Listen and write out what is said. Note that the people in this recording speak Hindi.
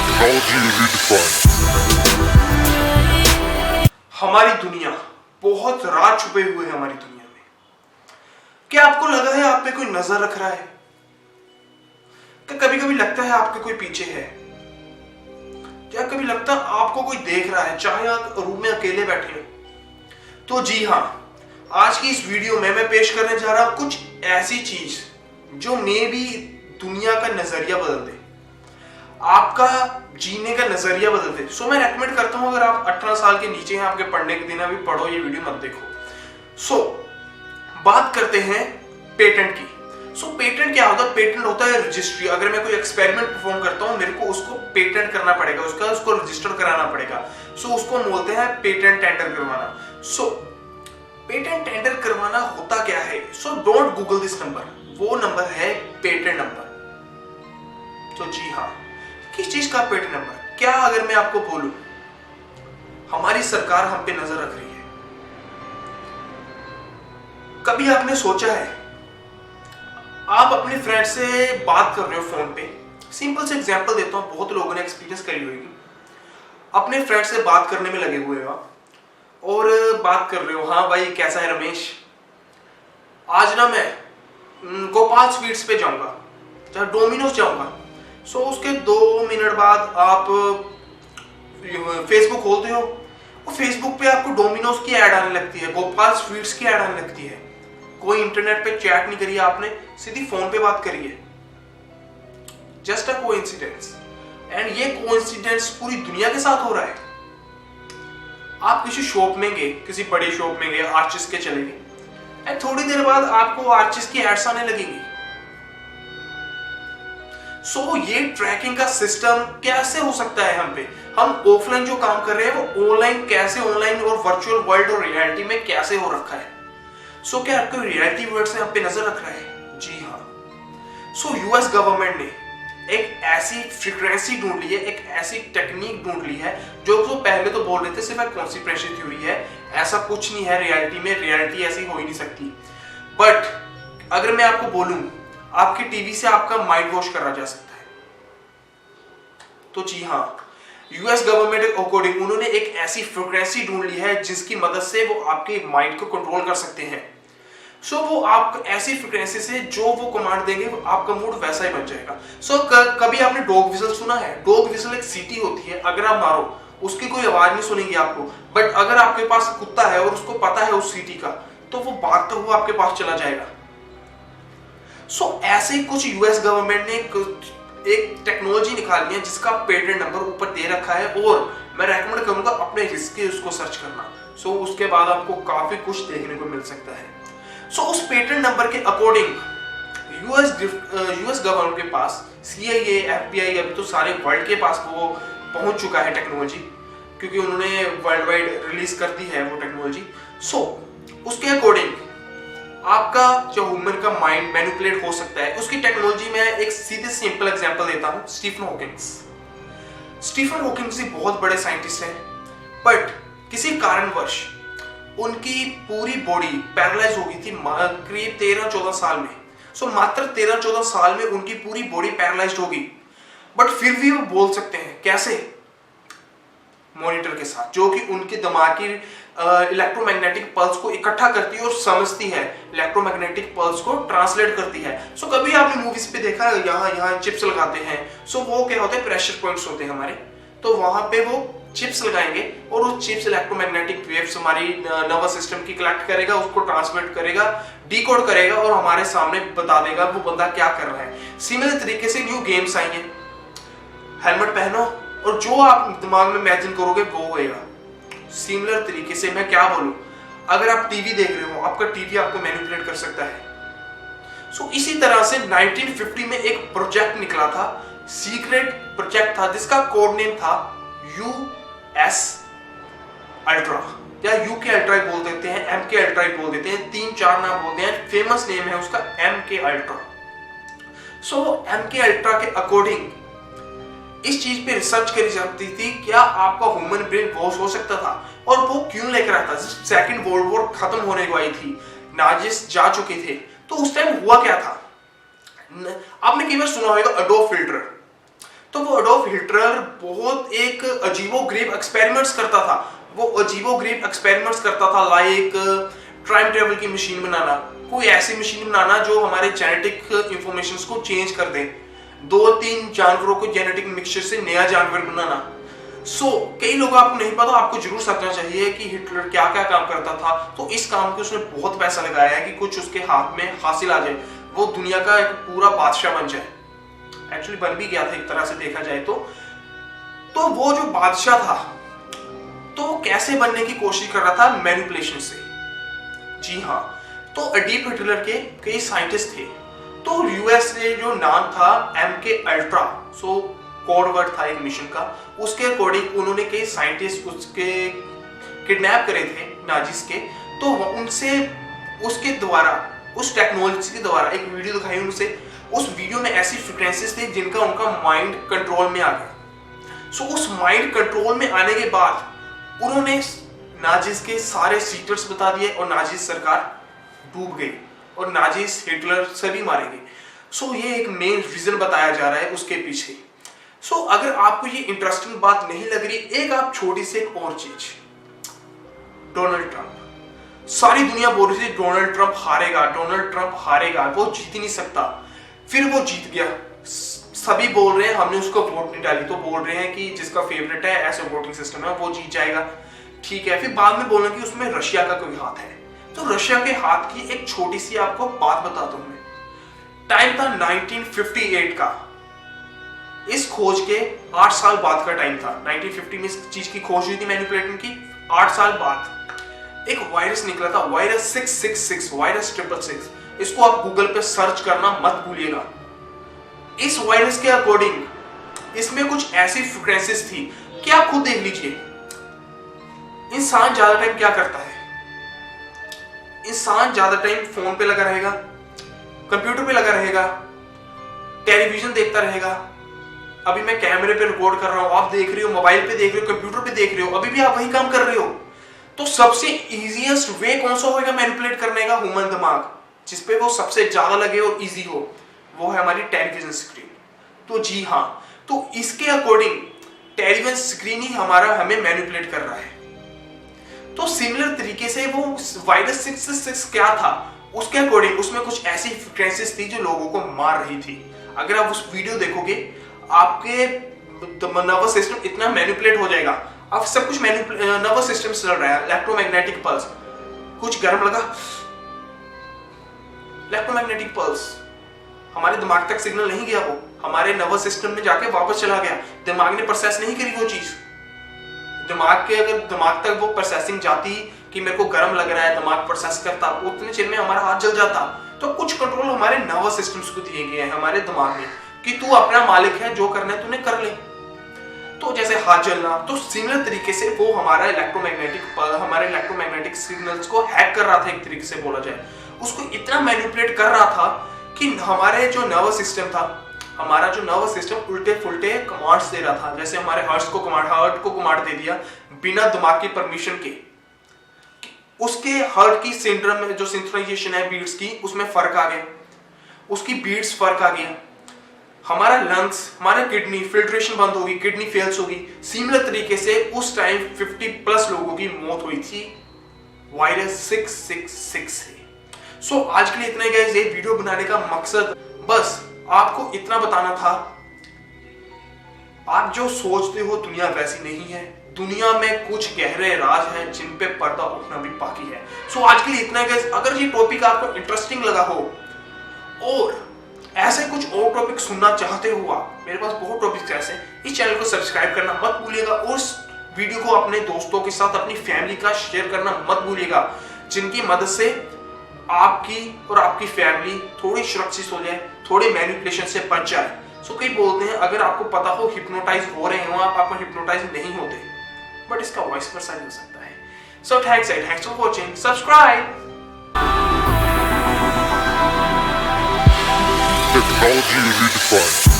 Technology redefined. हमारी दुनिया बहुत राज छुपे हुए हैं हमारी दुनिया में। क्या आपको लगा है आप पे कोई नजर रख रहा है? क्या कभी कभी लगता है आपके कोई पीछे है? क्या कभी लगता है आपको कोई देख रहा है, चाहे आप रूम में अकेले बैठे हो? तो जी हाँ, आज की इस वीडियो में मैं पेश करने जा रहा हूं कुछ ऐसी चीज जो मे भी दुनिया का नजरिया बदल दे, आपका जीने का नजरिया बदल दे। सो मैं रेकमेंड करता हूं, अगर आप 18 साल के नीचे हैं, आपके पढ़ने के दिन अभी पढ़ो, ये वीडियो मत देखो। सो बात करते हैं पेटेंट की। पेटेंट क्या होता है? पेटेंट होता है रजिस्ट्री। अगर मैं कोई एक्सपेरिमेंट परफॉर्म करता हूं, मेरे को उसको पेटेंट करना पड़ेगा, उसको रजिस्टर कराना पड़ेगा। उसको बोलते हैं पेटेंट टेंडर करवाना। पेटेंट टेंडर करवाना होता क्या है? डोंट गूगल दिस नंबर, वो नंबर है पेटेंट नंबर। तो जी हाँ, किस चीज का पेटेंट नंबर? क्या अगर मैं आपको बोलूं हमारी सरकार हम पे नजर रख रही है। कभी आपने सोचा है, आप अपने फ्रेंड से बात कर रहे हो फोन पे, सिंपल से एग्जांपल देता हूं, बहुत लोगों ने एक्सपीरियंस करी होगी। अपने फ्रेंड से बात करने में लगे हुए हो आप और बात कर रहे हो, हाँ भाई कैसा है रमेश, आज ना मैं गोपाल स्वीट्स पे जाऊंगा, चाहे डोमिनोज जाऊंगा। उसके 2 मिनट बाद आप फेसबुक खोलते हो और फेसबुक पे आपको डोमिनोज की ऐड आने लगती है, गोपाल स्वीट्स की ऐड आने लगती है। कोई इंटरनेट पे चैट नहीं करी आपने, सीधी फोन पे बात करी है। Just a coincidence. एंड ये कोइंसिडेंस पूरी दुनिया के साथ हो रहा है। आप किसी शॉप में गए, किसी बड़ी शॉप में गए, आर्चिस के चले गए, एंड थोड़ी देर बाद आपको आर्चिस की एड्स आने लगेंगी। ये ट्रैकिंग का सिस्टम कैसे हो सकता है हम पे? हम ऑफलाइन जो काम कर रहे हैं वो ऑनलाइन कैसे, ऑनलाइन और वर्चुअल वर्ल्ड और रियलिटी में कैसे हो रखा है? क्या आपको रियलिटी वर्ल्ड से हम पे नजर रख रहा है? जी हाँ। यूएस गवर्नमेंट ने एक ऐसी फ्रीक्वेंसी ढूंढ ली है, एक ऐसी टेक्निक ढूंढ ली है जो पहले तो बोल रहे थे सिर्फ एक कॉन्स्पिरेसी थ्योरी है, ऐसा कुछ नहीं है रियलिटी में, रियलिटी ऐसी हो ही नहीं सकती। बट अगर मैं आपको बोलूं, आपके टीवी से आपका माइंड वॉश करा जा सकता है। तो जी हाँ, यूएस गवर्नमेंट के अकॉर्डिंग उन्होंने एक ऐसी फ्रीक्वेंसी ढूंढ ली है जिसकी मदद से वो आपके माइंड को कंट्रोल कर सकते हैं। वो आप ऐसी फ्रीक्वेंसी से जो वो कमांड देंगे, वो आपका मूड वैसा ही बन जाएगा। कभी आपने डॉग विजल सुना है? डॉग विजल एक सीटी होती है, अगर आप मारो उसकी कोई आवाज नहीं सुनेगी आपको, बट अगर आपके पास कुत्ता है और उसको पता है उस सीटी का, तो वो भागता हुआ आपके पास चला जाएगा। ऐसे ही कुछ यूएस गवर्नमेंट ने एक टेक्नोलॉजी निकाली है जिसका पेटेंट नंबर ऊपर दे रखा है, और मैं रेकमेंड करूंगा अपने रिस्क के उसको सर्च करना। उसके बाद आपको काफी कुछ देखने को मिल सकता है। उस पेटेंट नंबर के अकॉर्डिंग यूएस गवर्नमेंट के पास, सीआईए, एफबीआई, अभी तो सारे वर्ल्ड के पास वो पहुंच चुका है टेक्नोलॉजी, क्योंकि उन्होंने वर्ल्ड वाइड रिलीज कर दी है वो टेक्नोलॉजी। उसके अकॉर्डिंग आपका जो ह्यूमन का माइंड मैनिपुलेट हो सकता है, उसकी टेक्नोलॉजी में एक सीधे सिंपल एग्जांपल देता हूं, स्टीफन हॉकिंग्स जी बहुत बड़े साइंटिस्ट हैं, बट किसी कारणवश उनकी पूरी बॉडी पैरालाइज हो गई थी करीब 13-14 साल में। मात्र 13-14 साल में उनकी पूरी बॉडी पैरालाइज हो गई, बट फिर भी वो बोल सकते हैं। कैसे? मॉनिटर के साथ, जो कि उनके दिमाग की इलेक्ट्रोमैग्नेटिक पल्स को इकट्ठा करती है और समझती है, इलेक्ट्रोमैग्नेटिक पल्स को ट्रांसलेट करती है। कभी आपने मूवीज पे देखा, यहाँ चिप्स लगाते हैं, वो क्या होते हैं, प्रेशर पॉइंट्स होते हैं हमारे, तो वहां पे वो चिप्स लगाएंगे और वो चिप्स इलेक्ट्रोमैग्नेटिक वेव्स हमारी नर्वस सिस्टम की कलेक्ट करेगा, उसको ट्रांसमिट करेगा, डिकोड करेगा और हमारे सामने बता देगा वो बंदा क्या कर रहा है। सिमिलर तरीके से न्यू गेम्स आई हैं, हेलमेट पहनो और जो आप दिमाग में इमेजिन करोगे वो होएगा। सिमिलर तरीके से मैं क्या बोलूं, अगर आप टीवी देख रहे हो, आपका टीवी आपको मैनिपुलेट कर सकता है। इसी तरह से 1950 में एक प्रोजेक्ट निकला था, सीक्रेट प्रोजेक्ट था, जिसका कोड नेम था यूएस अल्ट्रा, या यूके अल्ट्रा बोल देते हैं, एमके अल्ट्रा बोल देते हैं, 3-4 नाम बोलते हैं, फेमस नेम है उसका एमके अल्ट्रा। एमके अल्ट्रा के अकॉर्डिंग इस चीज पे रिसर्च करी जाती थी, क्या आपका ह्यूमन ब्रेन वॉश हो सकता था, और वो क्यों लेकर आता था? सेकंड वर्ल्ड वॉर खत्म होने वाली थी, नाजिस जा चुके थे, तो उस टाइम हुआ क्या था? आपने कई बार सुना होगा एडोब फिल्टर। तो वो एडोल्फ हिटलर बहुत एक अजीबोगरीब एक्सपेरिमेंट्स करता था। वो अजीबोगरीब एक्सपेरिमेंट्स करता था, लाइक टाइम ट्रेवल की मशीन बनाना, कोई ऐसी मशीन बनाना जो हमारे जेनेटिक इंफॉर्मेशंस को चेंज कर दे, 2-3 जानवरों को जेनेटिक मिक्सचर से नया जानवर बनाना। कई लोगों आपको नहीं पता, आपको जरूर समझना चाहिए कि हिटलर क्या क्या काम करता था। तो इस काम पे उसने बहुत पैसा लगाया है कि कुछ उसके हाथ में हासिल आ जाए, वो दुनिया का एक पूरा बादशाह बन जाए। एक्चुअली बन भी गया था एक तरह से देखा जाए तो वो जो बादशाह था, तो वो कैसे बनने की कोशिश कर रहा था? मैनिपुलेशन से। जी हाँ, तो एडोल्फ हिटलर के कई साइंटिस्ट थे। तो यूएस से जो नाम था MK अल्ट्रा, कोड वर्ड था एक मिशन का, उसके अकॉर्डिंग उन्होंने कई साइंटिस्ट उसके किडनैप करे थे नाजिस के। तो उनसे उसके द्वारा, उस टेक्नोलॉजी के द्वारा एक वीडियो दिखाई उनसे। उस वीडियो में ऐसी फ्रीक्वेंसीज थी जिनका उनका माइंड कंट्रोल में आ गया। उस माइंड कंट्रोल में आने के बाद उन्होंने नाजिस के सारे सीक्रेट्स बता दिए और नाजिस सरकार डूब गई और नाजिस हिटलर सभी मारे गए। ये एक मेन रीजन बताया जा रहा है उसके पीछे। अगर आपको ये इंटरेस्टिंग बात नहीं लग रही, एक आप छोटी सी एक और चीज, डोनाल्ड ट्रंप। सारी दुनिया बोल रही थी डोनाल्ड ट्रंप हारेगा, डोनाल्ड ट्रंप हारेगा, वो जीत ही नहीं सकता। फिर वो जीत गया। सभी बोल रहे हैं हमने उसको वोट नहीं डाली, तो बोल रहे हैं कि जिसका फेवरेट है, ऐसे वोटिंग सिस्टम है, वो जीत जाएगा। ठीक है, फिर बाद में बोलना कि उसमें रशिया का कोई हाथ है। तो रशिया के हाथ की एक छोटी सी आपको बात बताता हूं मैं। टाइम था 1958 का। इस खोज के 8 साल बाद का टाइम था। 1950 में इस चीज की खोज हुई थी मैनिपुलेशन की। 8 साल बाद एक वायरस निकला था, वायरस 666, वायरस 666। इसको आप गूगल पे सर्च करना मत भूलिएगा। इस वायरस के अकॉर्डिंग इसमें कुछ ऐसी फ्रीक्वेंसीज थी कि आप खुद देख लीजिए। इंसान ज्यादा टाइम क्या करता है? इंसान ज्यादा टाइम फोन पे लगा रहेगा, कंप्यूटर पे लगा रहेगा, टेलीविजन देखता रहेगा। अभी मैं कैमरे पे रिकॉर्ड कर रहा हूं, आप देख रहे हो, मोबाइल पे देख रहे हो, कंप्यूटर पे देख रहे हो, अभी भी आप वही काम कर रहे हो। तो सबसे इजीएस्ट वे कौन सा होगा मैनिपुलेट करने का? ह्यूमन दिमाग, जिसपे वो सबसे ज्यादा लगे और इजी हो, वो है हमारी टेलीविजन स्क्रीन। तो जी हाँ, तो इसके अकॉर्डिंग टेलीविजन स्क्रीन ही हमें मैनिपुलेट कर रहा है। तो सिमिलर तरीके से वो वायरस 666 क्या था, उसके अकॉर्डिंग उसमें कुछ ऐसी फ्रीक्वेंसीज थी जो लोगों को मार रही थी। अगर आप उस वीडियो देखोगे, आपके नर्वस सिस्टम इतना मैनिपुलेट हो जाएगा। अब सब कुछ नर्वस सिस्टम से चल रहा है, इलेक्ट्रोमैग्नेटिक पल्स, कुछ गर्म लगा, इलेक्ट्रोमैग्नेटिक पल्स, हमारे दिमाग तक सिग्नल नहीं गया, वो हमारे नर्वस सिस्टम में जाके वापस चला गया। दिमाग ने प्रोसेस नहीं करी वो चीज। अगर दिमाग तक वो प्रोसेसिंग जाती कि मेरे को गर्म लग रहा है, दिमाग प्रोसेस करता, उतने चिर में हमारा हाथ जल जाता। तो कुछ कंट्रोल हमारे नर्वस सिस्टम्स को दिए गए हैं हमारे दिमाग में कि तू अपना मालिक है, जो करना है तूने कर ले। तो जैसे हाथ जलना, तो सिमिलर तरीके से वो हमारे इलेक्ट्रोमैग्नेटिक सिग्नल्स को हैक कर रहा था, एक तरीके से बोला जाए। उसको इतना मैनिपुलेट कर रहा था कि हमारे जो नर्वस सिस्टम था, हमारा जो नर्वस सिस्टम उल्टे फुल्टे कमांड्स दे रहा था। जैसे हमारे हार्ट को कमांड दे दिया बिना दिमाग की परमिशन के। उसके हार्ट की सिंड्रोम में जो सिंक्रोनाइजेशन है बीट्स की, उसमें फर्क आ गया, उसकी बीट्स फर्क आ गया। हमारा लंग्स, हमारा किडनी फिल्ट्रेशन बंद होगी, किडनी फेल्स होगी। सिमिलर तरीके से उस टाइम 50+ लोगों की मौत हुई थी वायरस 666 से। आज के लिए इतना ही गाइस। ये वीडियो बनाने का मकसद बस आपको इतना बताना था। आप जो सोचते हो दुनिया वैसी नहीं है। दुनिया में कुछ गहरे राज हैं जिन पे पर्दा उठना भी बाकी है। आज के लिए इतना ही गाइस। अगर ये टॉपिक आपको इंटरेस्टिंग लगा हो और ऐसे कुछ और टॉपिक सुनना चाहते हो आप, मेरे पास बहुत टॉपिक्स ऐसे, इस चैनल को सब्सक्राइब करना मत भूलिएगा और उस वीडियो को अपने दोस्तों के साथ, अपनी फैमिली का शेयर करना मत भूलिएगा, जिनकी मदद से आपकी और आपकी फैमिली थोड़ी सुरक्षित हो जाए, थोड़े मैनिपुलेशन से बच जाए। कई बोलते हैं अगर आपको पता हो हिप्नोटाइज हो रहे हो आप हिप्नोटाइज नहीं होते, बट इसका वॉइस वर्सा हो सकता है। Thanks for watching, subscribe. Technology redefined.